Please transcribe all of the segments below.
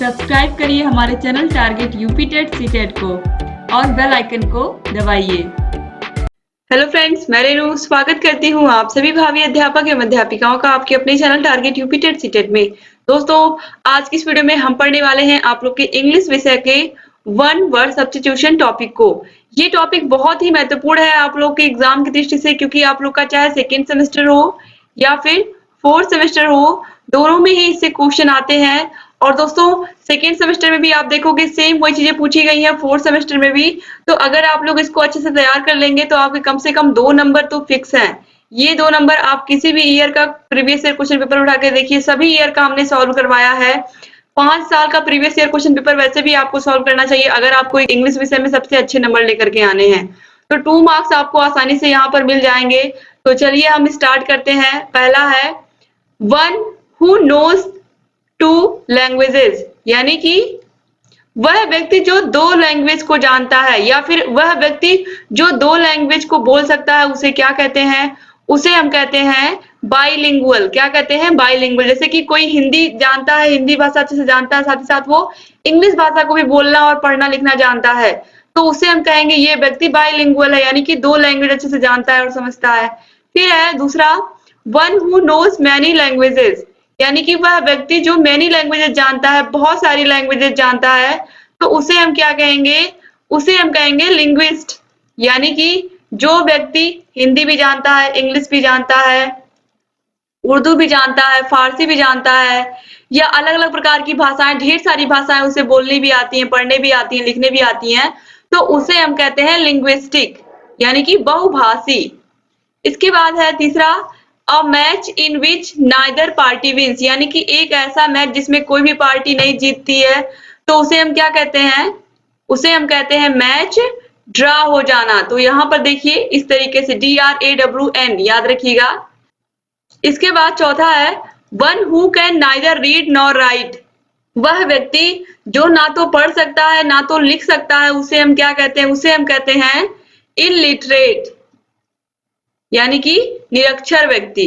Subscribe करिए हमारे channel target UP TET CTET को और बेल आइकन को दबाइए। हेलो फ्रेंड्स, मैं रेनू स्वागत करती हूँ आप सभी भावी अध्यापक एवं अध्यापिकाओं का आपके अपने channel target UP TET CTET में। दोस्तों, आज की इस वीडियो में हम पढ़ने वाले हैं आप लोग के इंग्लिश विषय के वन वर्ड सब्स्टिट्यूशन टॉपिक को। ये टॉपिक बहुत ही महत्वपूर्ण है आप लोग के एग्जाम की दृष्टि से, क्योंकि आप लोग का चाहे सेकेंड सेमेस्टर हो या फिर फोर्थ सेमेस्टर हो, दोनों में ही इससे क्वेश्चन आते हैं। और दोस्तों, सेकेंड सेमेस्टर में भी आप देखोगे सेम वही चीजें पूछी गई हैं फोर्थ सेमेस्टर में भी। तो अगर आप लोग इसको अच्छे से तैयार कर लेंगे तो आपके कम से कम 2 नंबर तो फिक्स हैं। ये 2 नंबर आप किसी भी ईयर का प्रीवियस ईयर क्वेश्चन पेपर उठा के देखिए, सभी ईयर का हमने सॉल्व करवाया है। 5 साल का प्रीवियस ईयर क्वेश्चन पेपर वैसे भी आपको सॉल्व करना चाहिए अगर आपको इंग्लिश विषय में सबसे अच्छे नंबर लेकर के आने हैं। तो 2 मार्क्स आपको आसानी से यहाँ पर मिल जाएंगे। तो चलिए हम स्टार्ट करते हैं। पहला है वन हु नोज 2 लैंग्वेजेस, यानी कि वह व्यक्ति जो 2 लैंग्वेज को जानता है या फिर वह व्यक्ति जो 2 लैंग्वेज को बोल सकता है, उसे क्या कहते हैं? उसे हम कहते हैं बाइलिंगुअल। क्या कहते हैं? बाइलिंगुअल। जैसे कि कोई हिंदी जानता है, हिंदी भाषा अच्छे से जानता है, साथ ही साथ वो इंग्लिश भाषा को भी बोलना और पढ़ना लिखना जानता है, तो उसे हम कहेंगे ये व्यक्ति बाइलिंगुअल है, यानी कि 2 लैंग्वेज अच्छे से जानता है और समझता है। फिर है दूसरा one who knows many languages, यानी कि वह व्यक्ति जो मैनी लैंग्वेजेस जानता है, बहुत सारी लैंग्वेजेस जानता है, तो उसे हम क्या कहेंगे? उसे हम कहेंगे लिंग्विस्ट। यानी कि जो व्यक्ति हिंदी भी जानता है, इंग्लिश भी जानता है, उर्दू भी जानता है, फारसी भी जानता है, या अलग अलग प्रकार की भाषाएं, ढेर सारी भाषाएं उसे बोलनी भी आती हैं, पढ़ने भी आती हैं, लिखने भी आती हैं, तो उसे हम कहते हैं लिंग्विस्टिक, यानी कि बहुभाषी। इसके बाद है तीसरा a match in which neither party wins, यानी कि एक ऐसा मैच जिसमें कोई भी पार्टी नहीं जीतती है, तो उसे हम क्या कहते हैं? उसे हम कहते हैं मैच ड्रा हो जाना। तो यहाँ पर देखिए इस तरीके से DRAWN याद रखिएगा। इसके बाद चौथा है one who can neither read nor right, वह व्यक्ति जो ना तो पढ़ सकता है ना तो लिख सकता है, उसे हम क्या कहते हैं? उसे हम कहते हैं इलिटरेट, यानी कि निरक्षर व्यक्ति।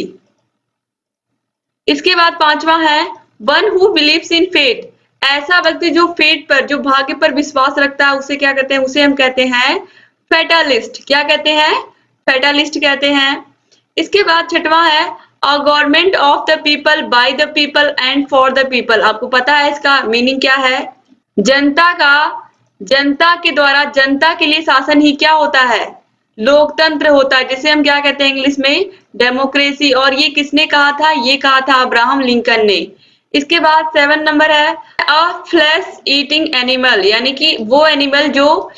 इसके बाद पांचवा है one who believes in fate, ऐसा व्यक्ति जो फेट पर, जो भाग्य पर विश्वास रखता है, उसे क्या कहते हैं? उसे हम कहते हैं फैटालिस्ट। क्या कहते हैं? फैटालिस्ट कहते हैं। इसके बाद छठवां है a government of the people, by the people and for the people. आपको पता है इसका मीनिंग क्या है? जनता का, जनता के द्वारा जनता के लिए शासन ही क्या होता है? लोकतंत्र होता है, जिसे हम क्या कहते हैं इंग्लिश में? डेमोक्रेसी। और ये किसने कहा था? ये कहा था अब्राहम लिंकन ने। इसके बाद 7 नंबर है अ फ्लैश ईटिंग एनिमल, यानी कि वो एनिमल जो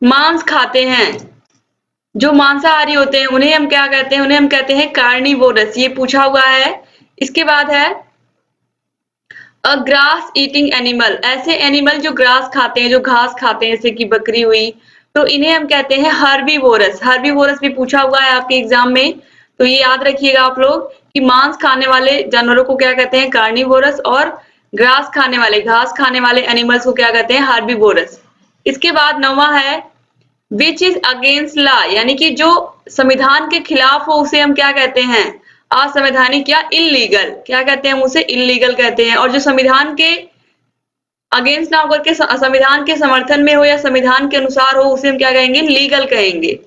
मांस खाते हैं, जो मांसाहारी होते हैं, उन्हें हम क्या कहते हैं? उन्हें हम कहते हैं कार्निवोरस। ये पूछा हुआ है। इसके बाद है अ ग्रास ईटिंग एनिमल, ऐसे एनिमल जो ग्रास खाते हैं, जो घास खाते हैं, जैसे कि बकरी हुई, तो इन्हें हम कहते हैं हर्बीवोरस। हर्बीवोरस भी पूछा हुआ है आपके एग्जाम में, तो ये याद रखिएगा आप लोग कि मांस खाने वाले जानवरों को क्या कहते हैं? कार्निवोरस, और ग्रास खाने वाले, घास खाने वाले एनिमल्स को क्या कहते हैं? हर्बीवोरस। इसके बाद 9वां है विच इज अगेंस्ट लॉ, यानी कि जो संविधान के खिलाफ हो, उसे हम क्या कहते हैं? असंवैधानिक या इल्लीगल। क्या कहते हैं? हम उसे इल्लीगल कहते हैं। और जो संविधान के अगेंस्ट ना होकर के संविधान के समर्थन में हो या संविधान के अनुसार हो, उसे हम क्या कहेंगे? लीगल कहेंगे।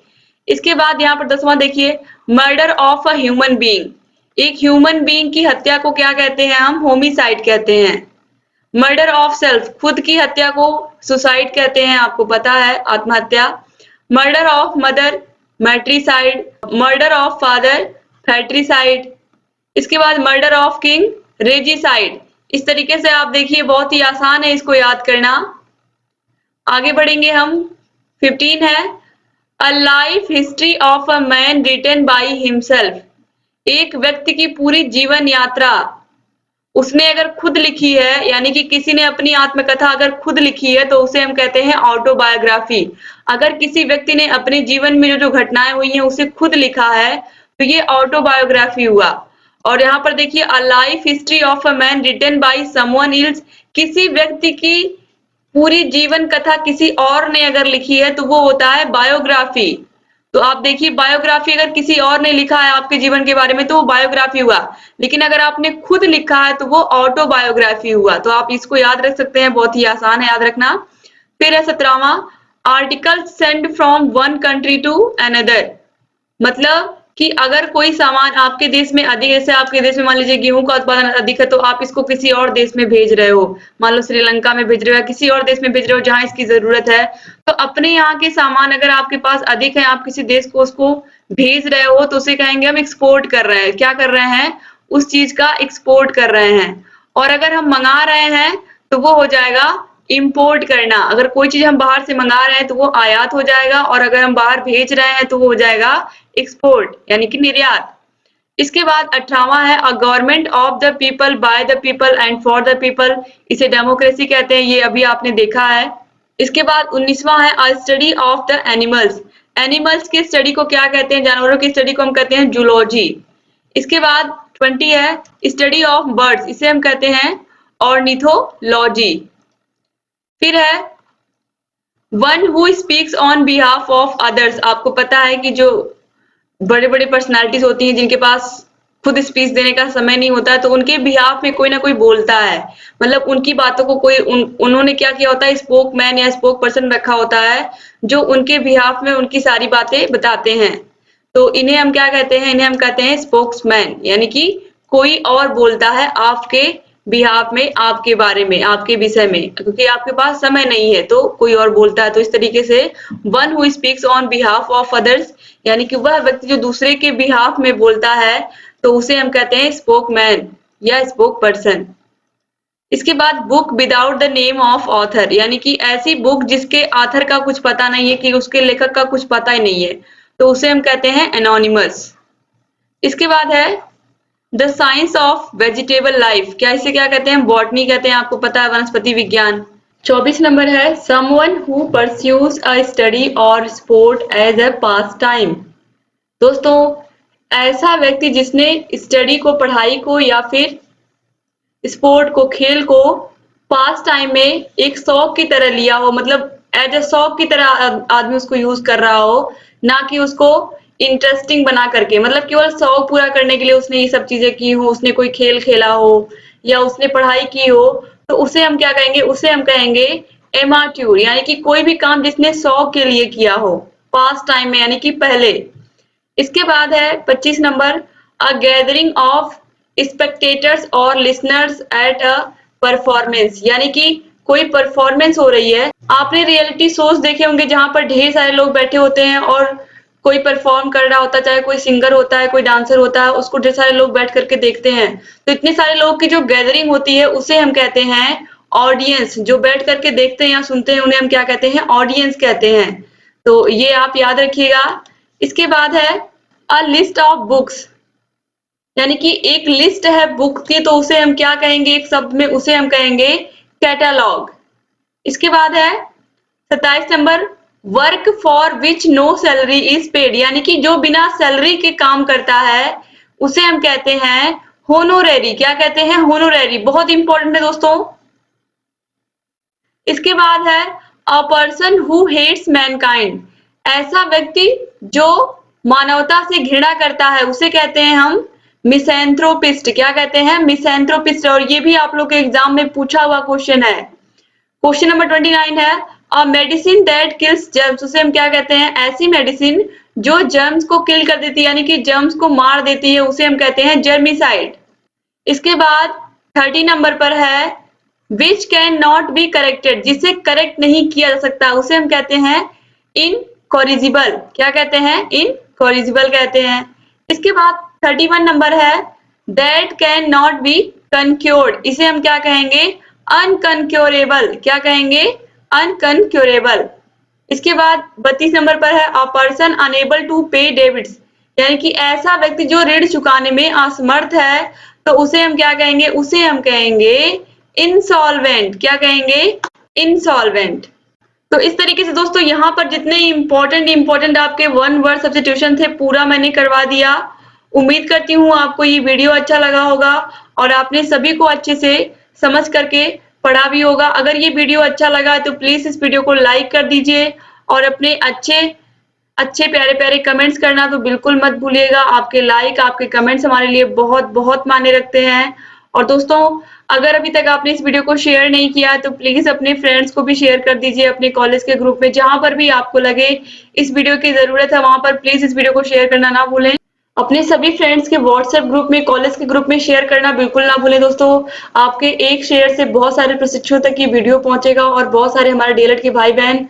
इसके बाद यहाँ पर 10वां देखिए murder of a human being, एक ह्यूमन बीइंग की हत्या को क्या कहते हैं? हम होमिसाइड कहते हैं। मर्डर ऑफ सेल्फ, खुद की हत्या को सुसाइड कहते हैं, आपको पता है, आत्महत्या। Murder of mother, matricide. Murder of father, patricide. इसके बाद मर्डर ऑफ किंग, रेजिसाइड। इस तरीके से आप देखिए बहुत ही आसान है इसको याद करना। आगे बढ़ेंगे हम। 15 है a life history of a man written by himself, एक व्यक्ति की पूरी जीवन यात्रा उसने अगर खुद लिखी है, यानी कि किसी ने अपनी आत्मकथा अगर खुद लिखी है, तो उसे हम कहते हैं ऑटोबायोग्राफी। अगर किसी व्यक्ति ने अपने जीवन में जो घटनाएं हुई हैं उसे खुद लिखा है, तो ये ऑटोबायोग्राफी हुआ। और यहाँ पर देखिए a life history of a man written by someone else, किसी व्यक्ति की पूरी जीवन कथा किसी और ने अगर लिखी है तो वो होता है बायोग्राफी। तो आप देखिए बायोग्राफी अगर किसी और ने लिखा है आपके जीवन के बारे में तो वो बायोग्राफी हुआ, लेकिन अगर आपने खुद लिखा है तो वो ऑटोबायोग्राफी हुआ। तो आप इसको याद रख सकते हैं, बहुत ही आसान है याद रखना। फिर है 17वां, article send from one country to another. मतलब कि अगर कोई सामान आपके देश में अधिक, जैसे आपके देश में मान लीजिए गेहूं का उत्पादन अधिक है तो आप इसको किसी और देश में भेज रहे हो, मान लो श्रीलंका में भेज रहे हो या किसी और देश में भेज रहे हो जहां इसकी जरूरत है। तो अपने यहाँ के सामान अगर आपके पास अधिक है, आप किसी देश को उसको भेज रहे हो तो उसे कहेंगे हम एक्सपोर्ट कर रहे हैं। क्या कर रहे हैं? उस चीज का एक्सपोर्ट कर रहे हैं। और अगर हम मंगा रहे हैं तो वो हो जाएगा इंपोर्ट करना। अगर कोई चीज हम बाहर से मंगा रहे हैं तो वो आयात हो जाएगा, और अगर हम बाहर भेज रहे हैं तो वो हो जाएगा एक्सपोर्ट यानी कि निर्यात। इसके बाद 18वां है, a government of the people, by the people and for the people. इसे डेमोक्रेसी कहते हैं, ये अभी आपने देखा है। इसके बाद 19वां है, अ study of the animals. Animals की स्टडी को क्या कहते हैं? जानवरों की स्टडी को हम कहते हैं जूलॉजी। इसके बाद 20 है, स्टडी ऑफ बर्ड्स। इसे हम कहते हैं ऑर्निथोलॉजी। फिर है one who speaks on behalf of others. आपको पता है कि जो बड़े बड़े पर्सनालिटीज होती हैं जिनके पास खुद स्पीच देने का समय नहीं होता है तो उनके बिहाफ में कोई ना कोई बोलता है। मतलब उनकी बातों को कोई उन्होंने क्या किया होता है, स्पोक मैन या स्पोक पर्सन रखा होता है जो उनके बिहाफ में उनकी सारी बातें बताते हैं। तो इन्हें हम क्या कहते हैं? इन्हें हम कहते हैं स्पोक्समैन, यानी कि कोई और बोलता है आपके बिहाफ में, आपके बारे में, आपके विषय में, क्योंकि आपके पास समय नहीं है तो कोई और बोलता है। तो इस तरीके से one who speaks on behalf of others, यानी कि वह व्यक्ति जो दूसरे के बिहाफ में बोलता है तो उसे हम कहते हैं स्पोकमैन या स्पोक पर्सन। इसके बाद book without the name of author, यानी कि ऐसी बुक जिसके ऑथर का कुछ पता नहीं है, कि उसके लेखक का कुछ पता ही नहीं है, तो उसे हम कहते हैं एनोनिमस। इसके बाद है the science of vegetable life. क्या इसे क्या कहते हैं? बॉटनी कहते हैं, आपको पता है, वनस्पति विज्ञान। 24 नंबर है, someone who pursues a study और sport as a pastime. दोस्तों, ऐसा व्यक्ति जिसने स्टडी को, पढ़ाई को या फिर स्पोर्ट को, खेल को पास टाइम में एक शौक की तरह लिया हो, मतलब एज ए शौक की तरह आदमी उसको यूज कर रहा हो, ना कि उसको इंटरेस्टिंग बना करके, मतलब केवल शौक पूरा करने के लिए उसने ये सब चीजें की हो, उसने कोई खेल खेला हो या उसने पढ़ाई की हो, तो उसे हम क्या कहेंगे? उसे हम कहेंगे एमाट्यूर, यानी कि कोई भी काम जिसने शौक के लिए किया हो पास टाइम में, यानी कि पहले। इसके बाद है 25 number, a gathering of spectators और लिसनर्स एट अ परफॉर्मेंस, यानी कि कोई परफॉर्मेंस हो रही है। आपने रियलिटी शोज देखे होंगे जहां पर ढेर सारे लोग बैठे होते हैं और कोई परफॉर्म कर रहा होता है, चाहे कोई सिंगर होता है, कोई डांसर होता है, उसको ढेर सारे लोग बैठ करके देखते हैं। तो इतने सारे लोग की जो गैदरिंग होती है उसे हम कहते हैं ऑडियंस। जो बैठ करके देखते हैं या सुनते हैं उन्हें हम क्या कहते हैं? ऑडियंस कहते हैं। तो ये आप याद रखिएगा। इसके बाद है अ लिस्ट ऑफ बुक्स, यानी कि एक लिस्ट है बुक की, तो उसे हम क्या कहेंगे? एक शब्द में उसे हम कहेंगे कैटलॉग। इसके बाद है 27 number, work for which no salary is paid, यानी कि जो बिना सैलरी के काम करता है उसे हम कहते हैं होनोरेरी। क्या कहते हैं? होनोरेरी। बहुत इंपॉर्टेंट है दोस्तों। इसके बाद है a person who hates mankind, ऐसा व्यक्ति जो मानवता से घृणा करता है उसे कहते हैं हम मिसैंथ्रोपिस्ट। क्या कहते हैं? मिसैंथ्रोपिस्ट। और ये भी आप लोग के एग्जाम में पूछा हुआ क्वेश्चन है। क्वेश्चन नंबर 29 है, a medicine that kills germs, उसे हम क्या कहते हैं? ऐसी मेडिसिन जो जर्म्स को किल कर देती है, यानी कि जर्म्स को मार देती है, उसे हम कहते हैं जर्मिसाइड। इसके बाद 30 नंबर पर है which can not be corrected, जिसे करेक्ट नहीं किया जा सकता, उसे हम कहते हैं इनकॉरिजिबल। क्या कहते हैं? इनकॉरिजिबल कहते हैं। इसके बाद 31 नंबर है दैट कैन नॉट बी कनक्योर्ड, इसे हम क्या कहेंगे? अनकनक्योरेबल। क्या कहेंगे? अनकनक्योरेबल। इसके बाद 32 नंबर पर है अ पर्सन अनेबल टू पे डेबिट्स, यानी कि ऐसा व्यक्ति जो ऋण चुकाने में असमर्थ है, तो उसे हम क्या कहेंगे? उसे हम कहेंगे इंसॉल्वेंट। क्या कहेंगे? इंसॉल्वेंट। तो इस तरीके से दोस्तों यहाँ पर जितने इंपॉर्टेंट आपके वन वर्ड सब्स्टिट्यूशन थे पूरा मैंने करवा दिया। उम्मीद करती हूँ आपको ये वीडियो अच्छा लगा होगा और आपने सभी को अच्छे से समझ करके पढ़ा भी होगा। अगर ये वीडियो अच्छा लगा तो प्लीज इस वीडियो को लाइक कर दीजिए और अपने अच्छे अच्छे प्यारे प्यारे कमेंट्स करना तो बिल्कुल मत भूलिएगा। आपके लाइक, आपके कमेंट्स हमारे लिए बहुत बहुत मायने रखते हैं। और दोस्तों, अगर अभी तक आपने इस वीडियो को शेयर नहीं किया है तो प्लीज अपने फ्रेंड्स को भी शेयर कर दीजिए, अपने कॉलेज के ग्रुप में, जहां पर भी आपको लगे इस वीडियो की जरूरत है वहां पर प्लीज इस वीडियो को शेयर करना ना भूलें। अपने सभी फ्रेंड्स के व्हाट्सएप ग्रुप में, कॉलेज के ग्रुप में शेयर करना बिल्कुल ना भूलें दोस्तों। आपके एक शेयर से बहुत सारे प्रशिक्षुओं तक ये वीडियो पहुंचेगा और बहुत सारे हमारे डीएलएड के भाई बहन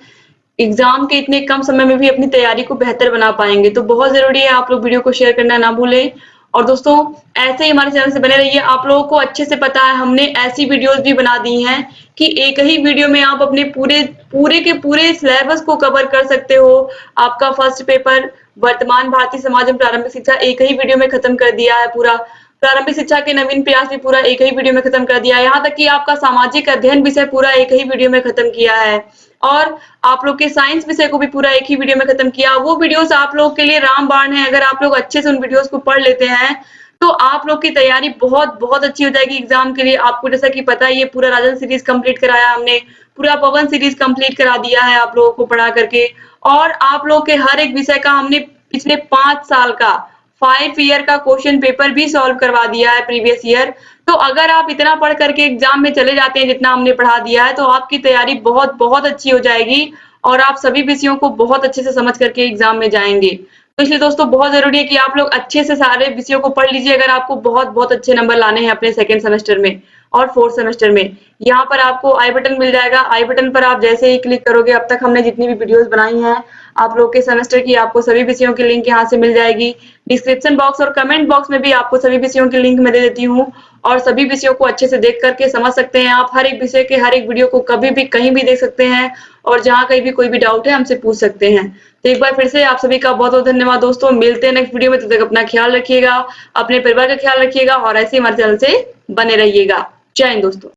एग्जाम के इतने कम समय में भी अपनी तैयारी को बेहतर बना पाएंगे। तो बहुत जरूरी है आप लोग वीडियो को शेयर करना ना भूलें। और दोस्तों, ऐसे ही हमारे चैनल से बने रहिए। आप लोगों को अच्छे से पता है हमने ऐसी वीडियोस भी बना दी हैं कि एक ही वीडियो में आप अपने पूरे पूरे के पूरे सिलेबस को कवर कर सकते हो। आपका फर्स्ट पेपर वर्तमान भारतीय समाज एवं प्रारंभिक शिक्षा एक ही वीडियो में खत्म कर दिया है पूरा। प्रारंभिक शिक्षा के नवीन प्रयास भी पूरा एक ही वीडियो में खत्म कर दिया है। यहाँ तक कि आपका सामाजिक अध्ययन विषय पूरा एक ही वीडियो में खत्म किया है। और आप लोग के साइंस विषय को भी पूरा एक ही वीडियो में खत्म किया। वो वीडियोस आप लोग के लिए रामबाण है। अगर आप लोग अच्छे से उन वीडियोस को पढ़ लेते हैं तो आप लोग की तैयारी बहुत बहुत अच्छी हो जाएगी एग्जाम के लिए। आपको जैसा कि पता है ये पूरा राजन सीरीज कंप्लीट कराया हमने, पूरा पवन सीरीज कंप्लीट करा दिया है आप लोगों को पढ़ा करके। और आप लोग के हर एक विषय का हमने पिछले 5 साल का 5 ईयर का क्वेश्चन पेपर भी सॉल्व करवा दिया है प्रीवियस ईयर। तो अगर आप इतना पढ़ करके एग्जाम में चले जाते हैं जितना हमने पढ़ा दिया है तो आपकी तैयारी बहुत बहुत अच्छी हो जाएगी और आप सभी विषयों को बहुत अच्छे से समझ करके एग्जाम में जाएंगे। तो इसलिए दोस्तों बहुत जरूरी है कि आप लोग अच्छे से सारे विषयों को पढ़ लीजिए अगर आपको बहुत बहुत अच्छे नंबर लाने हैं अपने सेकेंड सेमेस्टर में और फोर्थ सेमेस्टर में। यहाँ पर आपको आई बटन मिल जाएगा। आई बटन पर आप जैसे ही क्लिक करोगे, अब तक हमने जितनी भी वीडियोस बनाई हैं आप लोग के सेमेस्टर की, आपको सभी विषयों की लिंक यहाँ से मिल जाएगी। डिस्क्रिप्शन बॉक्स और कमेंट बॉक्स में भी आपको सभी विषयों की लिंक मैं दे देती हूँ और सभी विषयों को अच्छे से देख करके समझ सकते हैं आप। हर एक विषय के हर एक वीडियो को कभी भी कहीं भी देख सकते हैं और जहाँ कहीं भी कोई भी डाउट है हमसे पूछ सकते हैं। तो एक बार फिर से आप सभी का बहुत बहुत धन्यवाद दोस्तों। मिलते हैं नेक्स्ट वीडियो में। तब तक अपना ख्याल रखिएगा, अपने परिवार का ख्याल रखिएगा और ऐसे ही हमारे चैनल से बने रहिएगा। जय हिंद दोस्तों।